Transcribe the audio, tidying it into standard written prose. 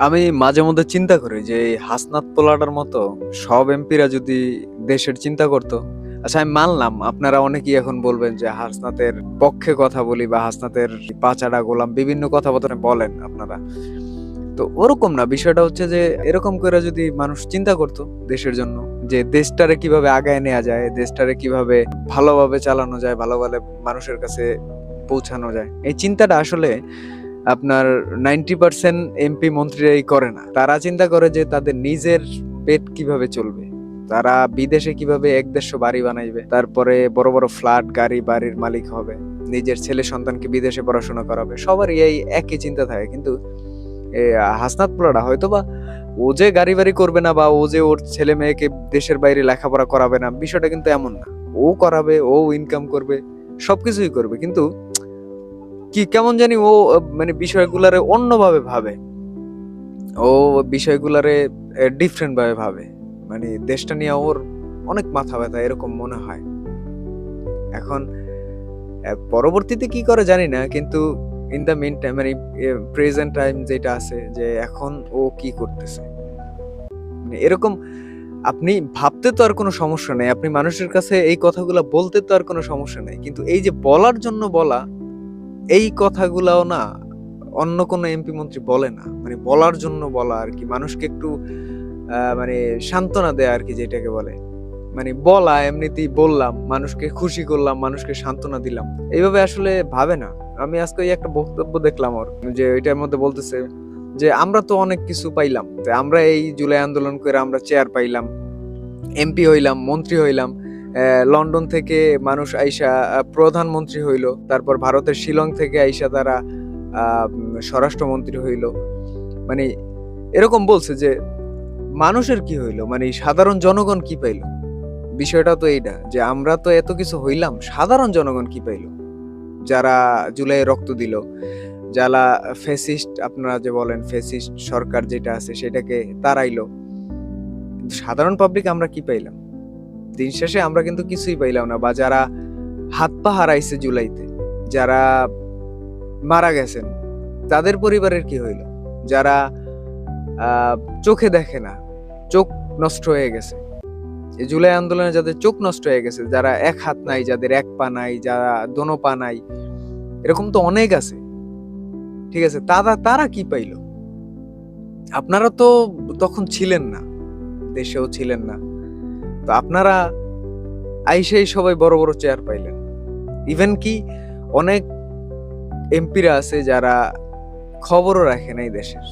আমি মাঝে মধ্যে চিন্তা করি যে এই হাসনাত পোলাটার মতো সব এমপিরা যদি দেশের চিন্তা করতো। আচ্ছা, আমি মানলাম আপনারা অনেকেই এখন বলবেন যে হাসনাতের পক্ষে কথা বলি বা হাসনাতের পাচাড়া গোলাম বিভিন্ন কথাবার্তা বলেন আপনারা। তো ওরকম না, বিষয়টা হচ্ছে যে এরকম করে যদি মানুষ চিন্তা করতো দেশের জন্য, যে দেশটারে কিভাবে আগায় নেওয়া যায়, দেশটারে কিভাবে ভালোভাবে চালানো যায়, ভালোভাবে মানুষের কাছে পৌঁছানো যায়, এই চিন্তাটা আসলে আপনার 90% এমপি মন্ত্রীরাই করে না। তারা চিন্তা করে যে তাদের নিজের পেট কিভাবে চলবে, তারা বিদেশে কিভাবে এক দেড়শো বাড়ি বানাইবে, তারপরে বড় বড় ফ্ল্যাট গাড়ি বাড়ির মালিক হবে, নিজের ছেলে সন্তানকে বিদেশে পড়াশোনা করাবে। সবারই এই একই চিন্তা থাকে। কিন্তু হাসনাত পোলাটা হয়তো বা ও যে গাড়ি বাড়ি করবে না বা ও যে ওর ছেলে মেয়েকে দেশের বাইরে লেখাপড়া করাবে না, বিষয়টা কিন্তু এমন না। ও করাবে, ও ইনকাম করবে, সবকিছুই করবে, কিন্তু কি কেমন জানি ও মানে বিষয়গুলারে অন্যভাবে ভাবে। ও বিষয়গুলারে ডিফারেন্ট ভাবে ভাবে। মানে দেশটা নিয়ে ওর অনেক মাথা ব্যথা এরকম মনে হয়। এখন পরবর্তীতে কি করে জানি না, কিন্তু ইন দ্য মিন টাইম মানে প্রেজেন্ট টাইম যেটা আছে, যে এখন ও কি করতেছে, মানে এরকম আপনি ভাবতে তো আর কোনো সমস্যা নেই, আপনি মানুষের কাছে এই কথাগুলো বলতে তো আর কোনো সমস্যা নেই, কিন্তু এই যে বলার জন্য বলা, এই কথাগুলাও না অন্য কোনো এমপি মন্ত্রী বলে না। মানে বলার জন্য বলা আর কি, মানুষকে একটু মানে সান্ত্বনা দেয়া আর কি, যেটাকে বলে। মানে বলা এমনিতেই বললাম, মানুষকে খুশি করলাম, মানুষকে সান্ত্বনা দিলাম, এইভাবে আসলে ভাবে না। আমি আজকে ওই একটা বক্তব্য দেখলাম ওর, যে এটার মধ্যে বলতেছে যে আমরা তো অনেক কিছু পাইলাম, যে আমরা এই জুলাই আন্দোলন করে আমরা চেয়ার পাইলাম, এমপি হইলাম, মন্ত্রী হইলাম, লন্ডন থেকে মানুষ আইসা প্রধানমন্ত্রী হইল, তারপর ভারতের শিলং থেকে আইসা তারা স্বরাষ্ট্রমন্ত্রী হইল। মানে এরকম বলছে যে মানুষের কি হইলো, মানে সাধারণ জনগণ কি পাইলো। বিষয়টা তো এইটা, যে আমরা তো এত কিছু হইলাম, সাধারণ জনগণ কি পাইলো, যারা জুলাই রক্ত দিল, যারা ফ্যাসিস্ট, আপনারা যে বলেন ফ্যাসিস্ট সরকার যেটা আছে সেটাকে তাড়াইলো, কিন্তু সাধারণ পাবলিক আমরা কি পাইলাম? দিন শেষে আমরা কিন্তু কিছুই পাইলাম না। বা যারা হাত পা হারাইছে জুলাইতে, যারা মারা গেছেন, তাদের পরিবারের কি হইলো? যারা চোখে দেখে না, চোখ নষ্ট হয়ে গেছে, এই জুলাই আন্দোলনে যাদের চোখ নষ্ট হয়ে গেছে, যারা এক হাত নাই, যাদের এক পা নাই, যারা দোনো পা নাই, এরকম তো অনেক আছে। ঠিক আছে, তারা তারা কি পাইলো? আপনারা তো তখন ছিলেন না, দেশেও ছিলেন না। তো আপনারা আইসেই সবাই বড় বড় চেয়ার পাইলেন। ইভেন কি অনেক এমপিরা আছে যারা খবরও রাখে নাই দেশের।